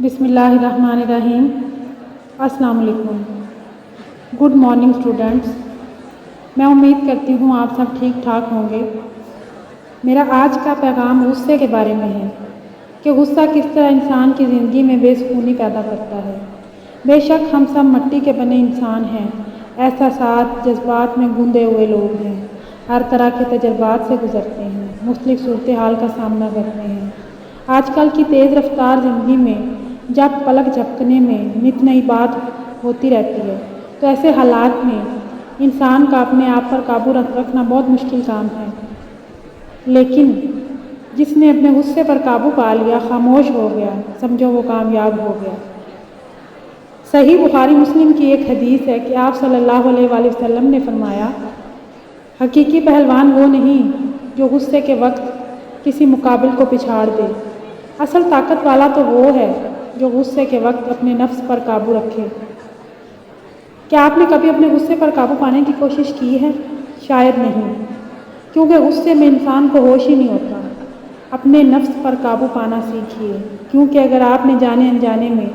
बिस्मिल्लाहिर्रहमानिर्रहीम। अस्सलाम वालेकुम। Good morning students. मैं उम्मीद करती हूँ आप सब ठीक ठाक होंगे। मेरा आज का पैगाम गुस्से के बारे में है कि गुस्सा किस तरह इंसान की ज़िंदगी में बेसुकूनी पैदा करता है। बेशक हम सब मिट्टी के बने इंसान हैं, एहसासात जज्बात में गूंदे हुए लोग हैं, हर तरह के तजर्बात से गुज़रते हैं, मुख्तलिफ सूरत हाल का सामना करते हैं। आजकल की तेज़ रफ्तार ज़िंदगी में जब पलक झपकने में नित नई बात होती रहती है, तो ऐसे हालात में इंसान का अपने आप पर काबू रखना बहुत मुश्किल काम है। लेकिन जिसने अपने गुस्से पर काबू पा लिया, खामोश हो गया, समझो वो कामयाब हो गया। सही बुखारी मुस्लिम की एक हदीस है कि आप सल्लल्लाहु अलैहि वसल्लम ने फरमाया, हकीकी पहलवान वो नहीं जो गुस्से के वक्त किसी मुकाबिल को पिछाड़ दे, असल ताकत वाला तो वो है जो गुस्से के वक्त अपने नफ्स पर काबू रखे। क्या आपने कभी अपने गुस्से पर काबू पाने की कोशिश की है? शायद नहीं, क्योंकि गुस्से में इंसान को होश ही नहीं होता। अपने नफ्स पर काबू पाना सीखिए, क्योंकि अगर आपने जाने अनजाने में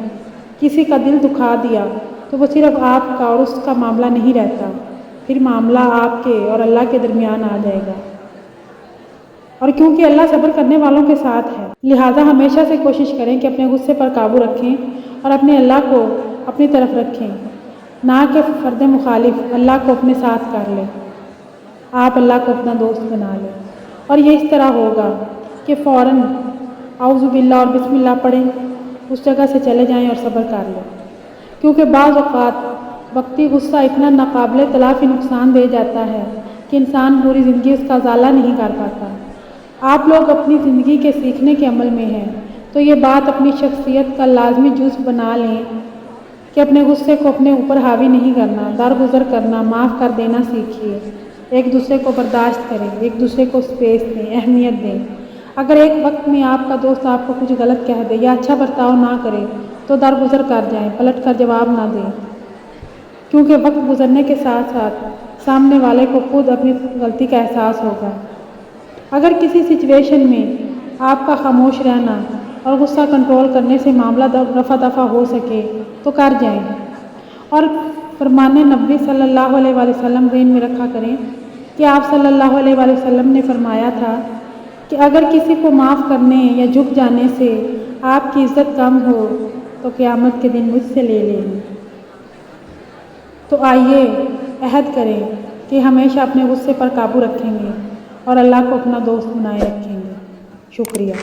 किसी का दिल दुखा दिया तो वो सिर्फ आपका और उसका मामला नहीं रहता, फिर मामला आपके और अल्लाह के दरमियान आ जाएगा। और क्योंकि अल्लाह सब्र करने वालों के साथ है, लिहाजा हमेशा से कोशिश करें कि अपने गुस्से पर काबू रखें और अपने अल्लाह को अपनी तरफ रखें, ना कि फ़र्द मुखालिफ अल्लाह को अपने साथ कर लें। आप अल्लाह को अपना दोस्त बना लें और ये इस तरह होगा कि फ़ौरन औज़ु बिल्लाह और बिस्मिल्लाह पढ़ें, उस जगह से चले जाएं और सब्र कर लें। क्योंकि बाज़ औक़ात वक्ती गुस्सा इतना नाकाबिले तलाफ़ी नुकसान दे जाता है कि इंसान पूरी ज़िंदगी उसका ज़ाला नहीं कर पाता। आप लोग अपनी ज़िंदगी के सीखने के अमल में हैं, तो ये बात अपनी शख्सियत का लाजमी जुज़ बना लें कि अपने गुस्से को अपने ऊपर हावी नहीं करना, दरगुजर करना, माफ़ कर देना सीखिए। एक दूसरे को बर्दाश्त करें, एक दूसरे को स्पेस दें, अहमियत दें। अगर एक वक्त में आपका दोस्त आपको कुछ गलत कह दे या अच्छा बर्ताव ना करे तो दरगुजर कर जाएं, पलट कर जवाब ना दें, क्योंकि वक्त गुजरने के साथ साथ सामने वाले को खुद अपनी गलती का एहसास होगा। अगर किसी सिचुएशन में आपका खामोश रहना और गुस्सा कंट्रोल करने से मामला रफा दफा हो सके तो कर जाएं। और फरमाने नबी सल्लल्लाहु अलैहि वसल्लम ज़हन में रखा करें कि आप सल्लल्लाहु अलैहि वसल्लम ने फरमाया था कि अगर किसी को माफ़ करने या झुक जाने से आपकी इज़्ज़त कम हो तो क़यामत के दिन मुझसे ले लें। तो आइए अहद करें कि हमेशा अपने गुस्से पर काबू रखेंगे और अल्लाह को अपना दोस्त बनाए रखेंगे। शुक्रिया।